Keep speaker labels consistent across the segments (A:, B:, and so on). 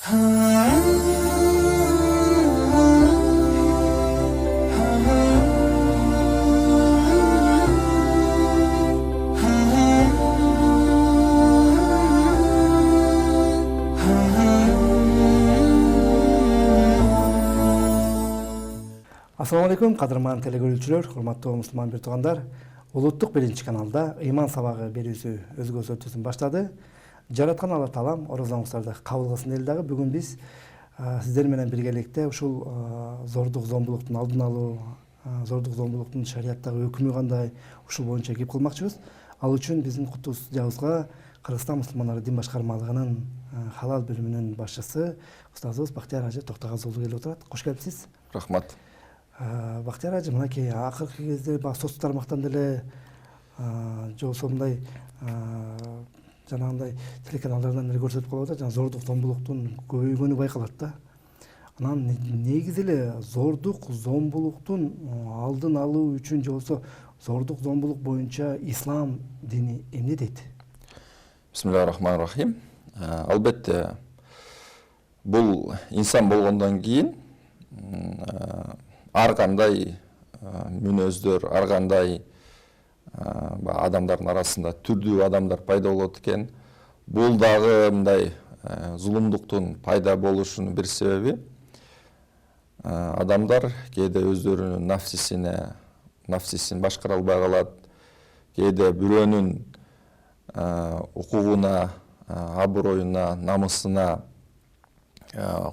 A: Assalamu алейкум, кадырман телекөрүүчүлөр, урматтуу мусулман бир туугандар. Улуттук биринчи каналда ыйман сабагы берүүсү өзгөчө өтүүсүн баштады. Жараткан Алла Таалам орозоңуздарды кабыл кылсын эле дагы. Бүгүн биз сиздер менен биргеликте ушул зордук зомбулуктун алдын алуу, зордук зомбулуктун шарияттагы өкүмү кандай, ушул боюнча кеп кылмакчыбыз. Ал үчүн биздин куттуу студиябызга Кыргызстан мусулмандары дин башкармалыгынын халал бөлүмүнүн башчысы устазыбыз Бактияр Ажы Токтогазы уулу келип отурат. Кош келипсиз.
B: Рахмат.
A: Бактияр Ажы, мынакей акыркы кезде соц тармактан деле же болбосо мындай жанагындай телеканалдардан эле көрсөтүп калып атат, жана зордук зомбулуктун көбөйгөнү байкалат да. Анан негизи эле зордук зомбулуктун алдын алуу үчүн же болбосо зордук зомбулук боюнча ислам дини эмне дейт?
B: Бисмиллахир-рахманир-рахим. Албетте бул инсан болгондон кийин ар кандай мүнөздөр, ар кандай адамдардын арасында түрдүү адамдар пайда болот экен. Бул дагы мындай зулумдуктун пайда болушунун бир себеби адамдар кээде өздөрүнүн нафсисин башкара албай калат, кээде бирөөнүн укугуна, аброюна, намысына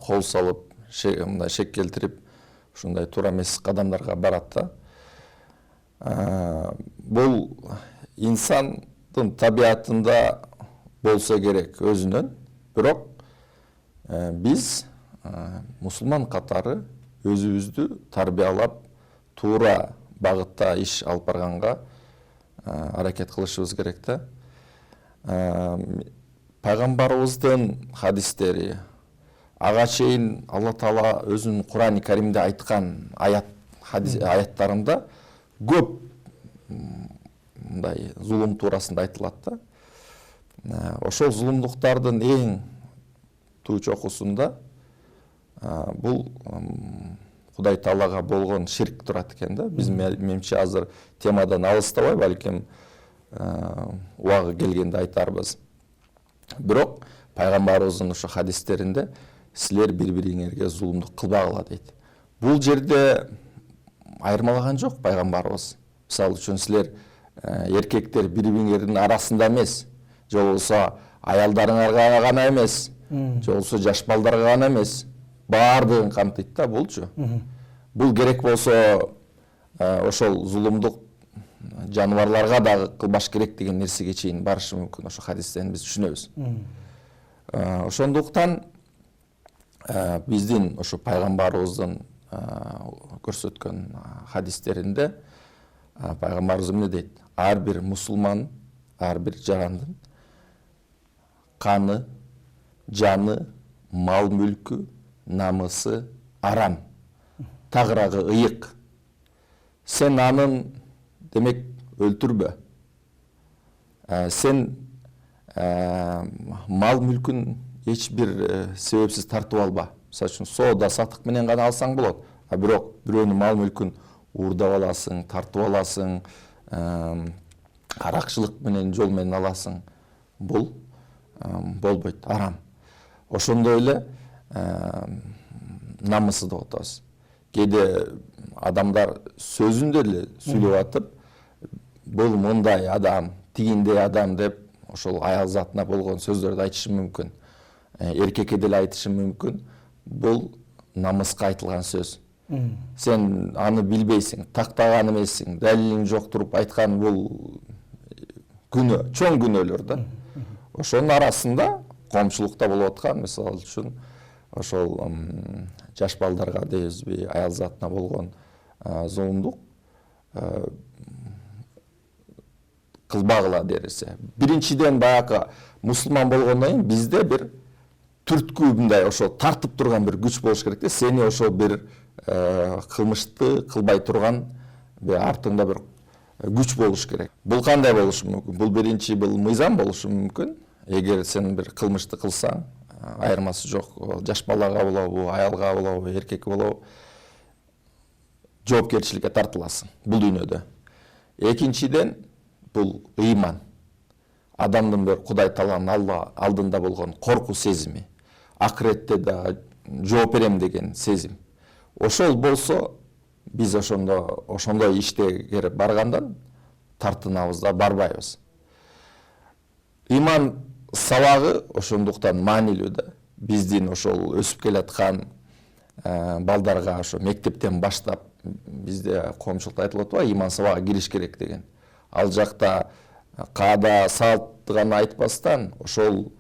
B: кол салып, мындай шек келтирип, ушундай туура эмес кадамдарга барат да. Бул инсандын табиятында болсо керек өзүнөн, бирок биз мусулман катары өзүбүздү тарбиялап, туура багытта иш алып барганга аракет кылышыбыз керек да. Пайгамбарыбыздын хадистери, ага чейин Алла Таала өзүнүн Кур'ан-ы Каримде айткан аяттарында көп мындай зулум туурасында айтылат да. Ошол зулумдуктардын эң туу чокусунда бул Кудай Таалага болгон ширк турат экен да. Биз менимче азыр темадан алыстабай, балким убагы келгенде айтарбыз. Бирок пайгамбарыбыздын ошо хадистеринде силер бири-бириңерге зулумдук кылбагыла дейт. Бул жерде айырмалаган жок пайгамбарыбыз. Мисалы үчүн силер эркектер бири-бириңердин арасында эмес, же болбосо аялдарыңарга гана эмес, же болбосо жаш балдарга гана эмес, баардыгын камтыйт да булчу. Бул керек болсо ошол зулумдук жаныбарларга дагы кылбаш керек деген нерсеге чейин барышы мүмкүн. Ошо хадистен биз түшүнөбүз. Ошондуктан биздин ошо пайгамбарыбыздын көрсөткөн хадистеринде пайгамбарыбыз эмне дейт? Ар бир мусулман, ар бир жарандын каны, жаны, мал мүлкү, намысы арам, тагырагы ыйык. Сен анын демек өлтүрбө. Сен мал мүлкүн эч бир себепсиз тартып алба. Мисалы үчүн соода сатык менен гана алсаң болот. Бирок бирөөнүн мал мүлкүн уурдап аласың, тартып аласың, каракчылык менен жол менен аласың. Бул болбойт, арам. Ошондой эле намысы деп атабыз. Кээде адамдар сөзүндө эле сүйлөп атып, бул мындай адам, тигиндей адам деп ошол аял затына болгон сөздөрдү айтышы мүмкүн. Эркекке деле айтышы мүмкүн. Бул намыска айтылган сөз. Сен аны билбейсиң, тактаган эмессиң, далилиң жок туруп айткан бул күнөө, чоң күнөөлөр да. Ошонун арасында коомчулукта болуп аткан, мисалы үчүн ошол жаш балдарга дейбизби, аял затына болгон зулумдук кылбагыла дерсе. Биринчиден баягы мусулман болгондон кийин бизде бир түрткү мындай ошо тартып турган бир күч болуш керек да. Сени ошо бир кылмышты кылбай турган артыңда бир күч болуш керек. Бул кандай болушу мүмкүн? Бул биринчи бул мыйзам болушу мүмкүн. Эгер сен бир кылмышты кылсаң, айырмасы жок. Жаш балага болобу, аялга болобу, эркекке болобу жоопкерчиликке тартыласың бул дүйнөдө. Экинчиден бул ыйман. Адамдын бир Кудай Тааланын алдында болгон коркуу сезими, акыретте да жооп берем деген сезим. Ошол болсо биз ошондой иштеге баргандан тартынабыз да барбайбыз. Иман сабагы ошондуктан маанилүү да. Биздин ошол өсүп келаткан балдарга ошо мектептен баштап бизде коомчулукта айтылып атпайбы, иман сабагына кириш керек деген. Ал жакта каада салтты гана айтпастан ошол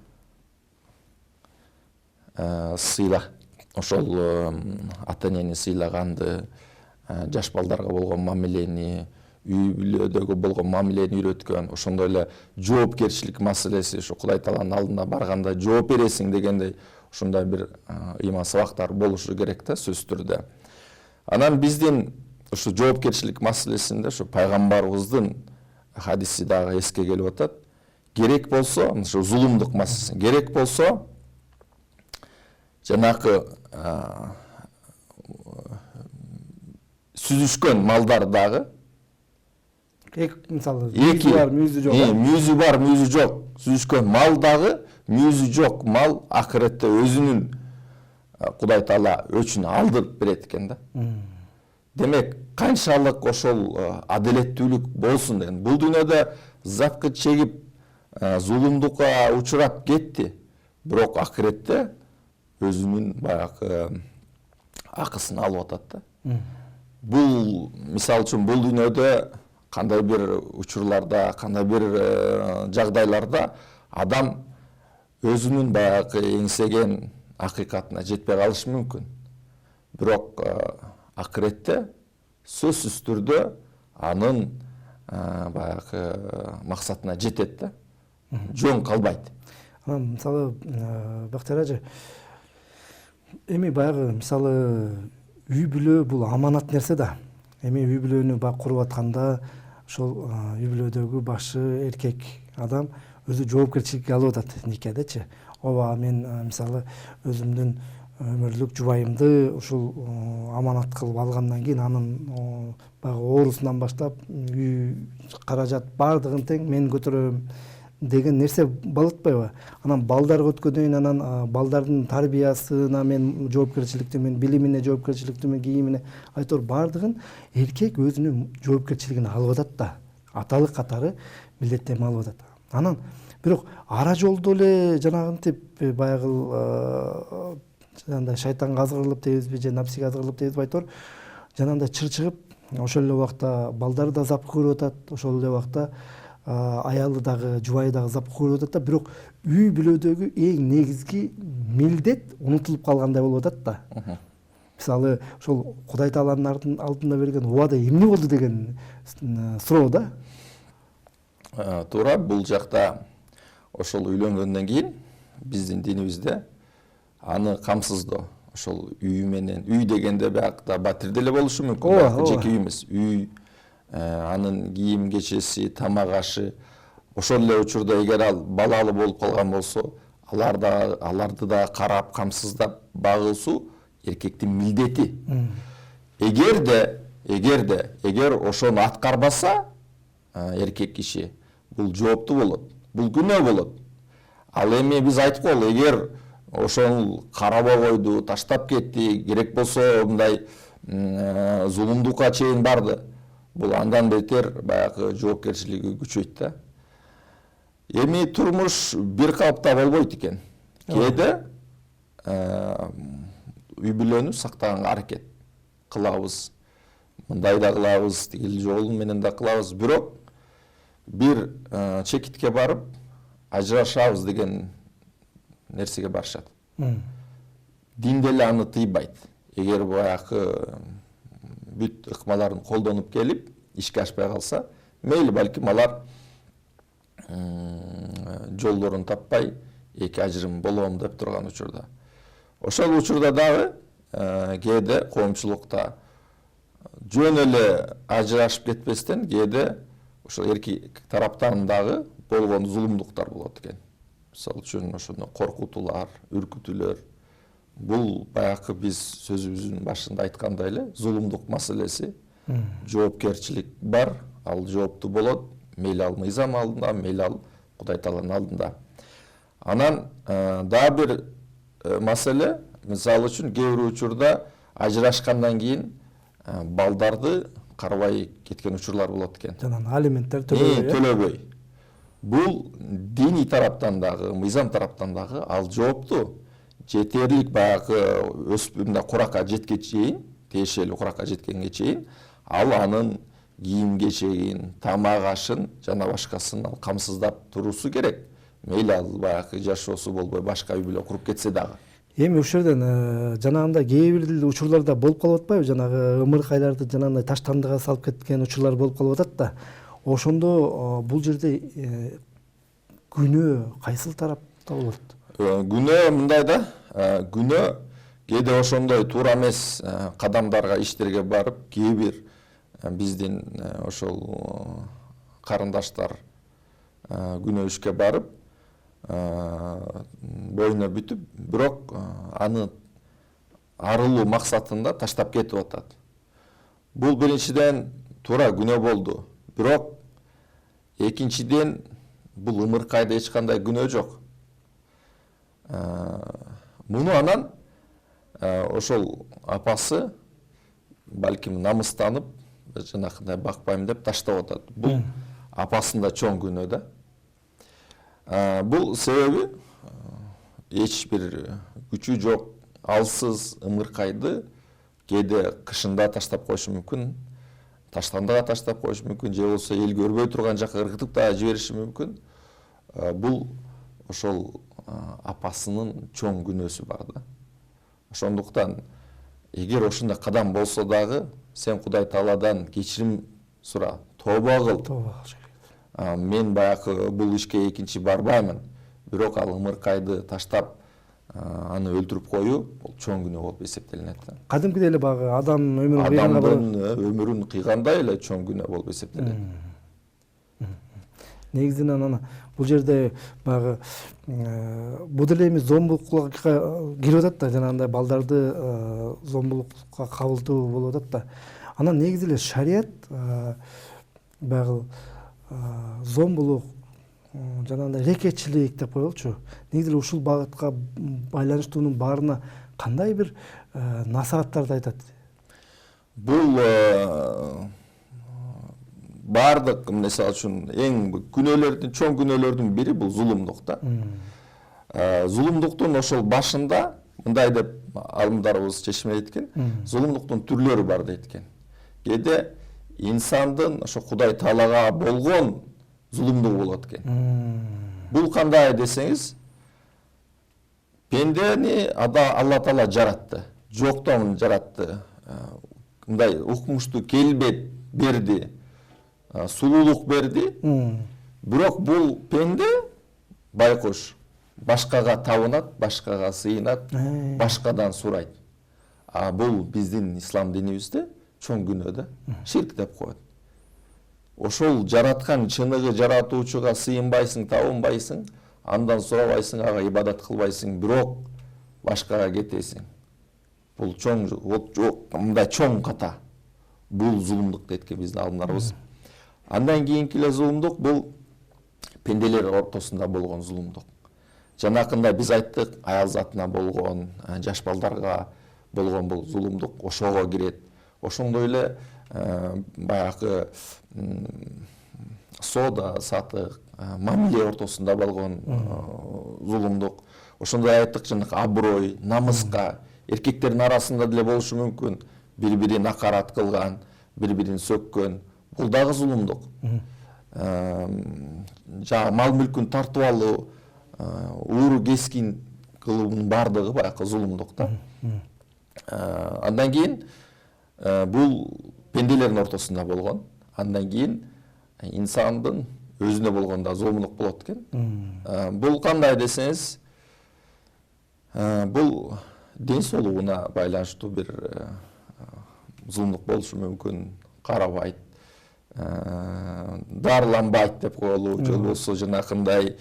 B: сыйла, ошол ата энени сыйлаганды, жаш балдарга болгон мамилени, үй бүлөдөгү болгон мамилени үйрөткөн, ошондой эле жоопкерчилик маселеси, ошо Кудай Тааланын алдына барганда жооп бересиң дегендей ушундай бир ыйман сабактар болушу керек да, сөзсүз түрдө. Анан биздин ушу жоопкерчилик маселесинде ушу пайгамбарыбыздын хадиси дагы эске келип атат. Керек болсо, ушу зулумдук маселеси, керек болсо жанакы сүзүшкөн малдар дагы
A: мисалы мүйүзү бар, мүйүзү жок.
B: Мүйүзү бар, мүйүзү жок. Сүзүшкөн мал дагы, мүйүзү жок мал акыретте өзүнүн Кудай Таала өчүн алдырып берет экен да. Демек, канчалык ошол адилеттүүлүк болсун деген. Бул дүйнөдө заткы чегип, зулумдукка учурап кетти. Бирок акыретте өзүнүн баягы акысын алып атат да. Бул мисал үчүн бул дүйнөдө кандай бир учурларда, кандай бир жагдайларда адам өзүнүн баягы эңсеген акыйкатына жетпей калышы мүмкүн. Бирок акыретте сөзсүз түрдө анын баягы максатына жетет да. Жөн калбайт.
A: Мисалы Бактияр ажы, эми баягы мисалы үй бүлө бул аманат нерсе да. Эми үй бүлөнү куруп атканда ошол үй бүлөдөгү башы эркек адам өзү жоопкерчиликке алып атат никедечи. Ооба, мен мисалы өзүмдүн өмүрлүк жубайымды ушул аманат кылып алгандан кийин анын баягы оорусунан баштап үй каражат баардыгын тең мен көтөрөм деген нерсе болуп атпайбы? Анан балдар өткөндөн кийин анан балдардын тарбиясына мен жоопкерчиликтимин, билимине жоопкерчиликтимин, кийимине, айтор баардыгын эркек өзүнүн жоопкерчилигин алып атат да. Аталык катары милдеттенме алып атат. Анан бирок ара жолдо эле жанагынтип баягы жанагындай шайтанга азгырылып дейбизби же напсиге азгырылып дейбизби айтор, жанагындай чыр чыгып, ошол эле убакта балдар да зап көрүп атат, ошол эле убакта аялы дагы, жубайы дагы зап көрүп атат да, бирок үй бүлөдөгү эң негизги милдет унутулуп калгандай болуп атат да. Мисалы, ошол Кудай Тааланын алдында берген убада эмне болду деген суроо да.
B: Туура, бул жакта ошол үйлөнгөндөн кийин биздин динибизде аны камсыздоо, ошол үй менен, үй дегенде биякта батирде эле болушу мүмкүн, жеке үй эмес, үй, анын кийим кечеси, тамак ашы, ошол эле учурда эгер ал балалы болуп калган болсо, аларды да карап, камсыздап багуусу эркектин милдети. Эгер ошону аткарбаса эркек киши, бул жооптуу болот, бул күнөө болот. Ал эми биз айттык ол, эгер ошол карабай койду, таштап кетти, керек болсо мындай зулумдукка чейин барды, бул андан бетер баягы жоопкерчилиги күчөйт да. Эми турмуш бир калыпта болбойт экен. Кээде үй бүлөнү сактаганга аракет кылабыз, мындай да кылабыз, тигил жолу менен да кылабыз, бирок бир чекитке барып ажырашабыз деген нерсеге барышат. Дин деле аны тыйбайт. Эгер баягы бүт ыкмаларын колдонуп келип, ишке ашпай калса, мейли балким алар жолдорун таппай эки ажырым болом деп турган учурда. Ошол учурда дагы кээде коомчулукта жөн эле ажырашып кетпестен кээде ошол эркек тараптан дагы болгон зулумдуктар болот экен. мисалы үчүн ошондо коркутуулар, үркүтүүлөр. Бул баягы биз сөзүбүздүн башында айткандай эле зулумдук маселеси. Жоопкерчилик бар, ал жооптуу болот, мейли ал мыйзам алдында, мейли ал Кудай Тааланын алдында. Анан дагы бир маселе, мисалы үчүн кээ бир учурда ажырашкандан кийин балдарды карабай кеткен учурлар болот экен.
A: Жанагы алименттер төлөбөй.
B: Бул диний тараптан дагы, мыйзам тараптан дагы ал жооптуу. Жетерлик баягы өсүп мындай куракка жеткенге чейин, тиешелүү куракка жеткенге чейин, ал анын кийим кечегин, тамак ашын жана башкасын ал камсыздап туруусу керек. Мейли ал баягы жашоосу болбой башка үй бүлө куруп кетсе дагы.
A: Эми ушул жерден жанагындай кээ бир учурларда болуп калып атпайбы? Жанагы ымыркайларды жанагындай таштандыга салып кеткен учурлар болуп калып атат да. Ошондо бул жерде күнөө кайсыл тарапта болот?
B: Күнөө мындай да, күнөө кээде ошондой туура эмес кадамдарга, иштерге барып, кээ бир биздин ошол карындаштар күнөө ишке барып, боюна бүтүп, бирок аны арылуу максатында таштап кетип атат. Бул биринчиден туура күнөө болду. Бирок экинчиден бул ымыркайда эч кандай күнөө жок. Муну анан ошол апасы балким намыстанып, жанакындай бакпайм деп таштап атат. Бул апасында чоң күнөө да. Бул себеби эч бир күчү жок, алсыз ымыркайды кээде кышында таштап коюшу мүмкүн, таштандыга таштап коюшу мүмкүн, же болбосо эл көрбөй турган жакка ыргытып да жибериши мүмкүн. Бул ошол апасынын чоң күнөөсү бар да. Ошондуктан эгер ошондой кадам болсо дагы сен Кудай Тааладан кечирим сура, тооба кыл. Мен баягы бул ишке экинчи барбаймын. Бирок ал ымыркайды таштап аны өлтүрүп коюу бул чоң күнөө болуп эсептелинет.
A: Кадимкидей эле багы адам
B: өмүрүн кыйгандай эле чоң күнөө болуп эсептелет.
A: Негизинен ана бул жерде багы бул деле эми зомбулукка кирип атат да, жанагындай балдарды зомбулукка кабылтуу болуп атат да. Анан негизи эле шарият багы зомбулук, жанагындай рекетчилик деп коелучу. Негизи эле ушул багытка байланыштуунун баарына кандай бир насааттарды айтат?
B: Бул бардык, мисалы үчүн, эң күнөөлөрдүн, чоң күнөөлөрдүн бири бул зулумдук да. Зулумдуктун ошол башында мындай деп алымдарыбыз чечим эткен, зулумдуктун түрлөрү бар дейт экен. Кээде инсандын ошо Кудай Таалага болгон зулумдугу болот экен. Бул кандай десеңиз, пендени Алла Таала жаратты, жоктон жаратты. Мындай укмуштуу келбет берди, сулуулук берди. Бирок бул пенде байкуш башкага табынат, башкага сыйынат, башкадан сурайт. Бул биздин ислам динибизде чоң күнөө да, ширк деп коет. Ошол жараткан чыныгы жаратуучуга сыйынбайсың, табынбайсың, андан сурабайсың, ага ибадат кылбайсың, бирок башкага кетесиң. Бул чоң, мындай чоң ката. Бул зулумдук дейт экен биздин алымдарыбыз. Андан кийинки эле зулумдук бул пенделер ортосунда болгон зулумдук. Жанакында биз айттык, аял затына болгон, жаш балдарга болгон бул зулумдук ошого кирет. Ошондой эле баягы соода сатык, мамиле ортосунда болгон зулумдук. Ошондой айттык, жанакы аброй, намыска, эркектердин арасында деле болушу мүмкүн. Бири-бирин акарат кылган, бири-бирин сөккөн. Бул дагы зулумдук. Жана мал мүлкүн тартып алуу, ууру кескин кылуунун бардыгы баягы зулумдук да. Андан кийин бул пенделердин ортосунда болгон. Андан кийин инсандын өзүнө болгондо зулумдук болот экен. Бул кандай десеңиз, бул ден соолугуна байланыштуу бир зулумдук болушу мүмкүн. Карабайт, дарыланбайт деп коелу, же болбосо жанакындай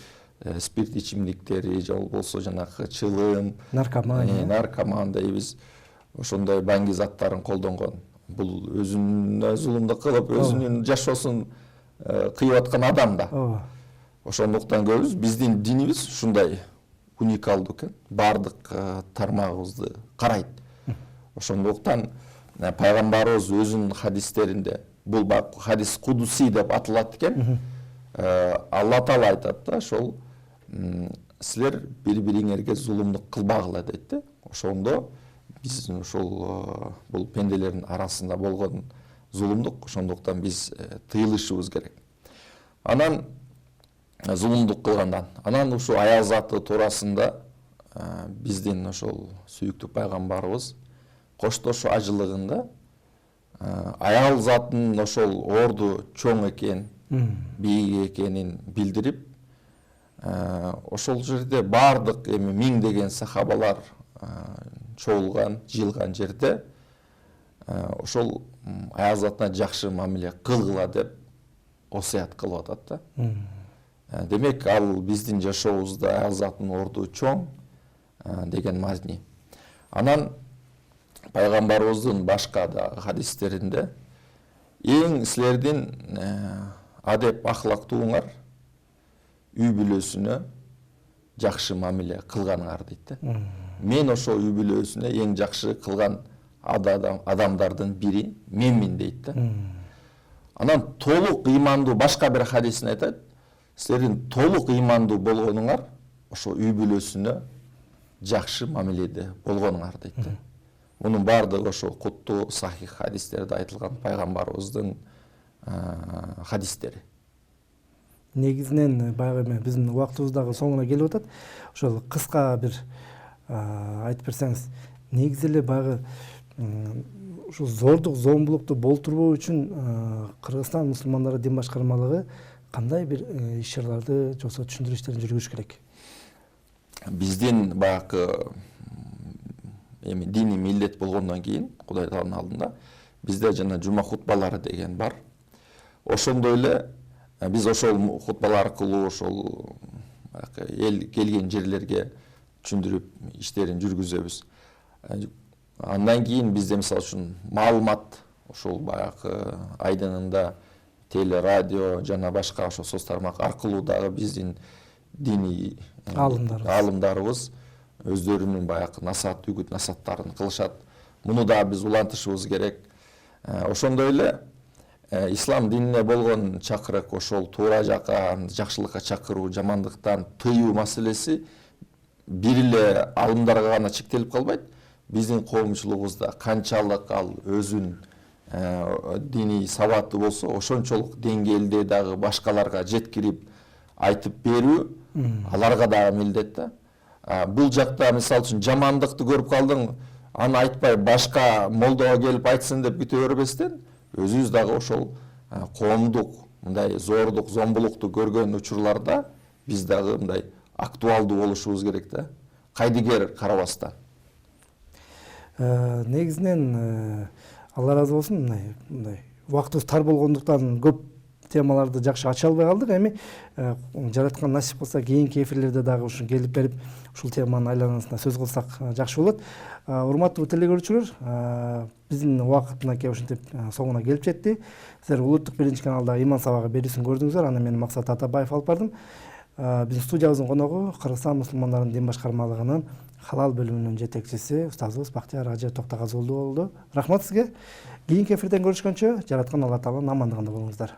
B: спирт ичимдиктери же болбосо жанагы чылым, наркоман дейбиз, ошондой баңги заттарын колдонгон. Бул өзүнө зулумдук кылып, өзүнүн жашоосун кыйып аткан адам да. Ошондуктан көрүбүз, биздин динибиз ушундай уникалдуу экен. Бардык тармагыбызды карайт. Ошондуктан пайгамбарыбыз өзүнүн хадистеринде, бул хадис кудуси деп аталат экен. Алла Таала айтат да, ошол силер бири-бириңерге зулумдук кылбагыла дейт да. Ошондо биз ошол бул пенделердин арасында болгон зулумдук, ошондуктан биз тыйылышыбыз керек. Анан зулумдук кылгандан, анан ушул аял заты туурасында биздин ошол сүйүктүү пайгамбарыбыз коштошо ажылыгында аял затынын ошол орду чоң экен, бийик экенин билдирип, ошол жерде бардык эми миңдеген сахабалар чогулган, жыйылган жерде ошол аял затына жакшы мамиле кылгыла деп осуят кылып атат да. Демек, ал биздин жашообузда аял затынын орду чоң деген мазни. Анан пайгамбарыбыздын башка да хадистеринде эң силердин адеп ахлактууңар үй бүлөсүнө жакшы мамиле кылганыңар дейт да. Мен ошол үй бүлөсүнө эң жакшы кылган адамдардын бири менмин дейт да. Анан толук ыймандуу башка бир хадисин айтат, силердин толук ыймандуу болгонуңар ошо үй бүлөсүнө жакшы мамиледе болгонуңар дейт да. Мунун бардыгы ошо куттуу сахих хадистерде айтылган пайгамбарыбыздын хадистери.
A: Негизинен баягы биздин убактыбыз дагы соңуна келип атат. Ошол кыска бир айтып берсеңиз, негизи эле баягы ушу зордук, зомбулукту болтурбоо үчүн Кыргызстан мусулмандары дин башкармалыгы кандай бир иш-чараларды жоксо түшүндүрүү жүргүш керек?
B: Биздин баягы эми диний милдет болгондон кийин Кудай Тааланын алдында бизде жана жума хутбалары деген бар. Ошондой эле биз ошол хутбалар аркылуу ошол эл келген жерлерге түшүндүрүп иштерин жүргүзөбүз. Андан кийин бизде мисалы үчүн маалымат ошол баягы айдынында теле, радио жана башка ошо соц тармак аркылуу дагы биздин диний аалымдарыбыз өздөрүнүн баягы насаат, үгүт насааттарын кылышат. Муну да биз улантышыбыз керек. Ошондой эле ислам динине болгон чакырык, ошол туура жакка, жакшылыкка чакыруу, жамандыктан тыюу маселеси бир эле алымдарга гана чектелип калбайт. Биздин коомчулугубузда канчалык ал өзүн диний сабаты болсо, ошончолук деңгээлде дагы башкаларга жеткирип айтып берүү аларга дагы милдет да. Бул жакта мисалы үчүн жамандыкты көрүп калдың, аны айтпай башка молдого келип айтсын деп күтө бербестен, өзүбүз дагы ошол коомдук мындай зордук, зомбулукту көргөн учурларда биз дагы мындай актуалдуу болушубуз керек да. Кайдыгер карабастан.
A: Негизинен Алла разы болсун, мындай убактыбыз тар болгондуктан көп темаларды жакшы ача албай калдык. Эми жараткан насип кылса кийинки эфирлерде дагы ушун келип берип ушул теманын айланасында сөз кылсак жакшы болот. Урматтуу телекөрүүчүлөр, биздин убакыт мынакей ушинтип соңуна келип жетти. Силер улуттук биринчи каналда иман сабагы берүүсүн көрдүңүздөр. Аны мен Максат Атабаев алып бардым. Биздин студиябыздын коногу Кыргызстан мусулмандарынын дин башкармалыгынын халал бөлүмүнүн жетекчиси устазыбыз Бактияр Ажы Токтогазуулду болду. Рахмат сизге. Кийинки эфирден көрүшкөнчө жараткан Алла Тааланын амандыгында болуңуздар.